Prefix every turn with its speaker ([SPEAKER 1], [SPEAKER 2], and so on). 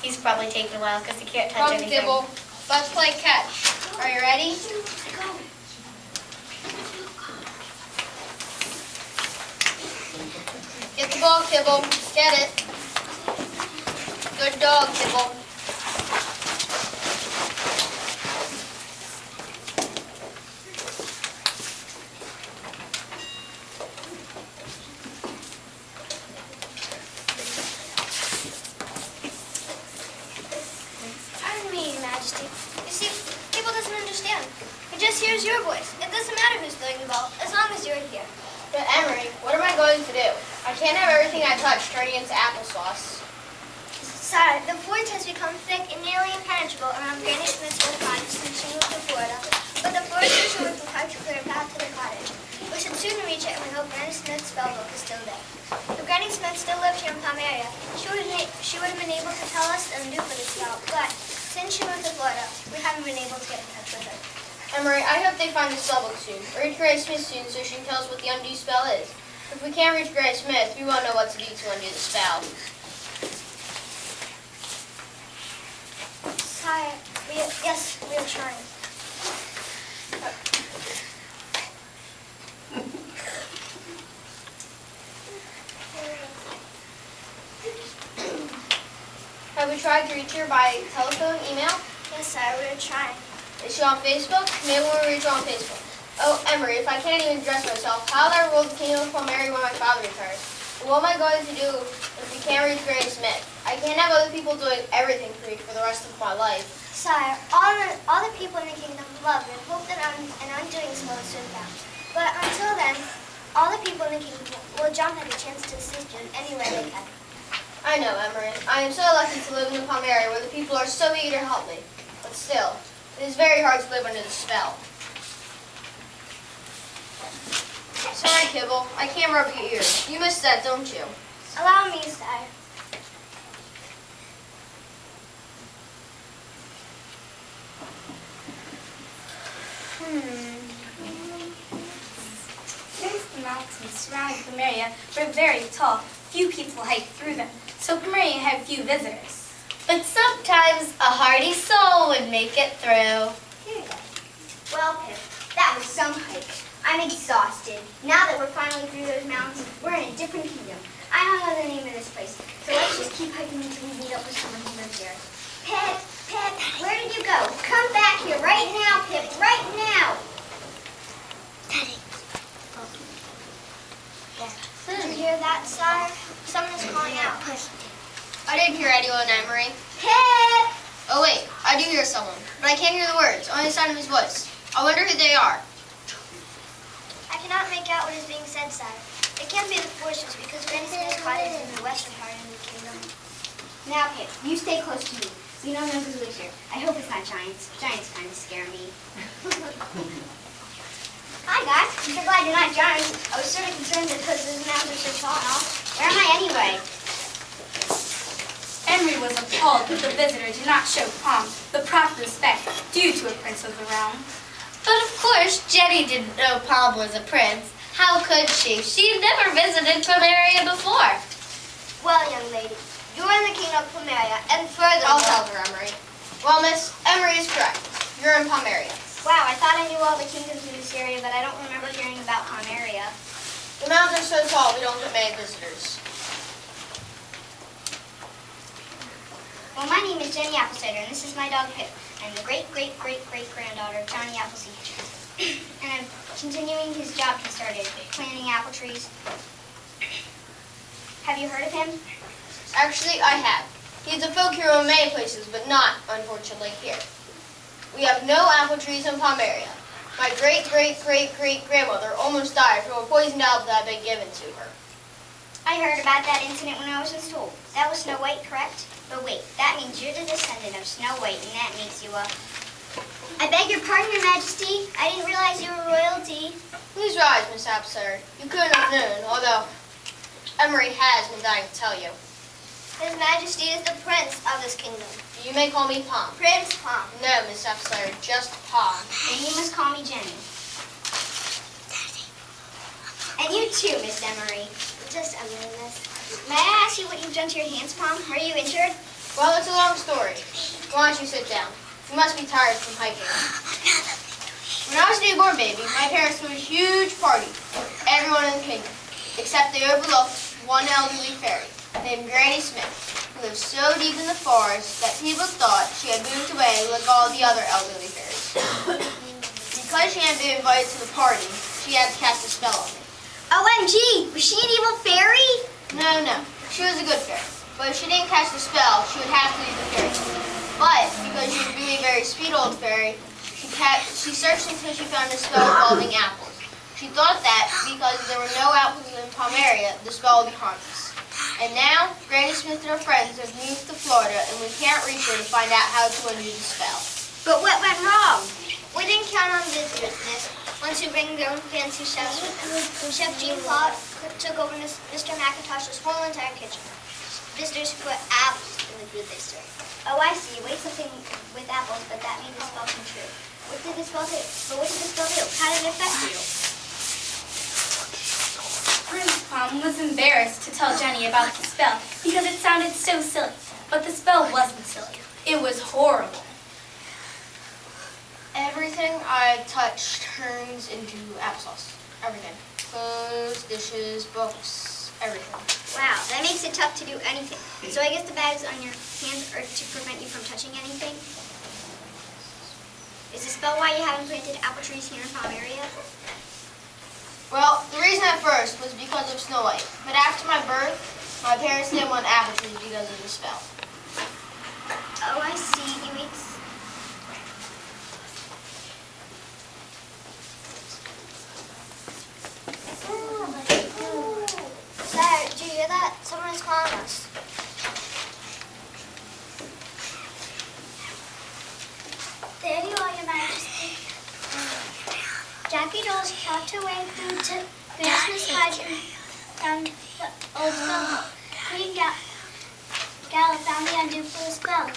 [SPEAKER 1] He's probably taking a while because he can't touch anything.
[SPEAKER 2] Kibble. Let's play catch. Are you ready? Get the ball, Kibble. Get it. Good dog, Kibble.
[SPEAKER 3] Here's your voice. It doesn't matter who's throwing the ball, as long as you're here.
[SPEAKER 2] But Emery, what am I going to do? I can't have everything I touch turning into applesauce.
[SPEAKER 3] Sorry, the forest has become thick and nearly impenetrable around Granny Smith's old cottage since she moved to Florida. But the foresters are working hard to clear a path to the cottage. We should soon reach it, and we hope Granny Smith's spell book is still there. If Granny Smith still lived here in Pomeria, she would have been able to tell us the undo for the spell. But since she moved to Florida, we haven't been able to get in touch with her.
[SPEAKER 2] Emery, I hope they find the spellbook soon. Reach Granny Smith soon so she can tell us what the undo spell is. If we can't reach Granny Smith, we won't know what to do to undo the spell.
[SPEAKER 3] Sire, yes, we are trying.
[SPEAKER 2] Have we tried to reach her by telephone, email?
[SPEAKER 3] Yes, sire, we are trying.
[SPEAKER 2] Is she on Facebook? Maybe we'll reach her on Facebook. Oh, Emery, if I can't even dress myself, how will I rule the kingdom of Pomeria when my father returns? What am I going to do if we can't reach Granny Smith? I can't have other people doing everything for me for the rest of my life.
[SPEAKER 3] Sire, all the people in the kingdom love and hope that an undoing spell is soon found. But until then, all the people in the kingdom will jump at the chance to assist you in any way they can.
[SPEAKER 2] I know, Emery. I am so lucky to live in the Pomeria where the people are so eager to help me. But still, it is very hard to live under the spell. Sorry, Kibble. I can't rub your ears. You missed that, don't you?
[SPEAKER 3] Allow me, sire.
[SPEAKER 1] Since the mountains surrounding Pomeria were very tall, few people hiked through them, so Pomeria had few visitors.
[SPEAKER 4] But sometimes a hardy soul would make it through.
[SPEAKER 3] Here you go. Well, Pip, that was some hike. I'm exhausted. Now that we're finally through those mountains, we're in a different kingdom. I don't know the name of this place, so let's just keep hiking until we meet up with someone who lives here. Pip, where did you go? Come back here right now, Pip, right now. Daddy. Did you hear that, sire? Someone is calling out.
[SPEAKER 2] I didn't hear anyone, Emery.
[SPEAKER 3] Pip!
[SPEAKER 2] Oh wait, I do hear someone, but I can't hear the words, only the sound of his voice. I wonder who they are.
[SPEAKER 3] I cannot make out what is being said, sire. It can't be the foresters because Granny Smith's cottage is in the western part of the kingdom. Now, Pip, you stay close to me. We don't know who lives here. I hope it's not giants. Giants kind of scare me. Hi, guys. I'm so glad you're not giants. I was sort of concerned because those mountains are so tall and all. Where am I anyway?
[SPEAKER 1] Emery was appalled that the visitor did not show Palm the proper respect due to a prince of the realm.
[SPEAKER 4] But of course, Jenny didn't know Palm was a prince. How could she? She had never visited Pomeria before.
[SPEAKER 3] Well, young lady, you're in the kingdom of Pomeria, and further.
[SPEAKER 2] I'll tell her, Emery. Well, Miss, Emery is correct. You're in Pomeria.
[SPEAKER 3] Wow, I thought I knew all the kingdoms in this area, but I don't remember hearing about Pomeria.
[SPEAKER 2] The mountains are so tall, we don't get many visitors.
[SPEAKER 3] Well, my name is Jenny Applecider, and this is my dog Pip. I'm the great-great-great-great-granddaughter of Johnny Appleseed. And I'm continuing his job he started, planting apple trees. Have you heard of him?
[SPEAKER 2] Actually, I have. He's a folk hero in many places, but not, unfortunately, here. We have no apple trees in Pomeria. My great-great-great-great-grandmother almost died from a poisoned apple that had been given to her.
[SPEAKER 3] I heard about that incident when I was in school. That was Snow White, correct? But wait, that means you're the descendant of Snow White, and that makes you a... I beg your pardon, Your Majesty. I didn't realize you were royalty.
[SPEAKER 2] Please rise, Miss Applecider. You couldn't have known, although Emery has been dying to tell you.
[SPEAKER 3] His Majesty is the prince of this kingdom.
[SPEAKER 2] You may call me Palm.
[SPEAKER 3] Prince Palm.
[SPEAKER 2] No, Miss Applecider, just Palm.
[SPEAKER 3] And you must call me Jenny. And you too, Miss Emery. Just a minute, miss. May I ask you what you've done to your hands, Palm? Are you injured?
[SPEAKER 2] Well, it's a long story. Why don't you sit down? You must be tired from hiking. When I was a newborn baby, my parents threw a huge party for everyone in the kingdom, except they overlooked one elderly fairy named Granny Smith, who lived so deep in the forest that people thought she had moved away like all the other elderly fairies. Because she hadn't been invited to the party, she had to cast a spell on me.
[SPEAKER 3] OMG, was she an evil fairy?
[SPEAKER 2] No, she was a good fairy. But if she didn't cast a spell, she would have to leave the fairy school. But because she was really a very sweet old fairy, she searched until she found a spell involving apples. She thought that because there were no apples in Pomeria, the spell would be harmless. And now, Granny Smith and her friends have moved to Florida, and we can't reach her to find out how to undo the spell.
[SPEAKER 3] But what went wrong? We didn't count on visitors, miss. Once you bring their own fancy chefs with them. Chef Jean Claude took over Mr. McIntosh's whole entire kitchen. Visitors who put apples in the food they serve. Oh, I see. You ate something with apples, but that made the spell come true. What did the spell do? How did it affect you?
[SPEAKER 1] Prince Plum was embarrassed to tell Jenny about the spell because it sounded so silly. But the spell wasn't silly. It was horrible.
[SPEAKER 2] Everything I touch turns into applesauce. Everything. Clothes, dishes, books, everything.
[SPEAKER 3] Wow, that makes it tough to do anything. So I guess the bags on your hands are to prevent you from touching anything? Is the spell why you haven't planted apple trees here in Pomeria?
[SPEAKER 2] Well, the reason at first was because of Snow White. But after my birth, my parents didn't want apple trees because of the spell.
[SPEAKER 3] Oh, I see. You ate... Sire, did you hear that? Someone is calling us. There you are, Your Majesty. Jackie Dole's chopped her way through to Christmas Hedge and found the old spell. Queen Gala found the undo for the spell.